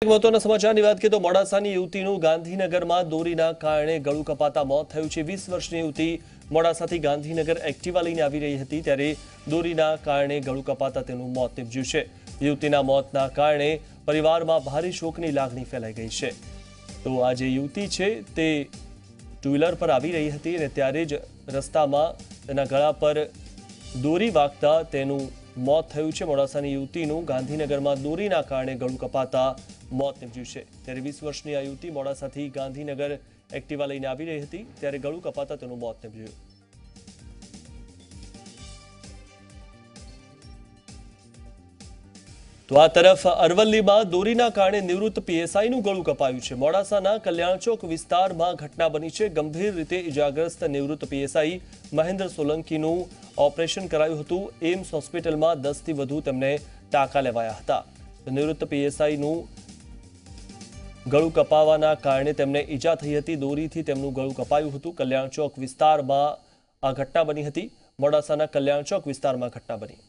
મહત્વના સમાચારની વાત કરીએ તો મોડાસાની યુવતીનું ગાંધીનગરમાં દોરીના કારણે ગળું કપાતા મોત થયું છે। 20 વર્ષની યુવતી મોડાસાથી ગાંધીનગર એક્ટિવા લઈને આવી રહી હતી ત્યારે દોરીના કારણે ગળું કપાતા તેનું મોત નીપજ્યું છે। યુવતીના મોતના કારણે પરિવારમાં ભારે શોકની લાગણી ફેલાઈ ગઈ છે। તો આ જે યુવતી છે તે ટુ વ્હીલર પર આવી રહી હતી અને ત્યારે જ રસ્તામાં તેના ગળા પર દોરી વાગતા તેનું મોત થયું છે। મોડાસાની યુવતીનું ગાંધીનગરમાં દોરીના કારણે ગળું કપાતા મોત નીપજ્યું છે। ત્યારે 20 વર્ષની આ યુવતી મોડાસાથી ગાંધીનગર એક્ટિવા લઈને આવી રહી હતી ત્યારે ગળું કપાતા તેનું મોત નીપજ્યું। તો આ તરફ અરવલ્લીમાં દોરીના કારણે નિવૃત્ત પીએસઆઈનું ગળું કપાયું છે। મોડાસાના કલ્યાણચોક વિસ્તારમાં ઘટના બની છે। ગંભીર રીતે ઇજાગ્રસ્ત નિવૃત્ત પીએસઆઈ મહેન્દ્ર સોલંકીનું ઓપરેશન કરાયું હતું। એમ્સ હોસ્પિટલમાં 10 થી વધુ તેમને ટાંકા લેવાયા હતા। નિવૃત્ત પીએસઆઈનું ગળું કપાવાના કારણે તેમને ઈજા થઈ હતી। દોરીથી તેમનું ગળું કપાયું હતું। કલ્યાણચોક વિસ્તારમાં આ ઘટના બની હતી। મોડાસાના કલ્યાણચોક વિસ્તારમાં ઘટના બની।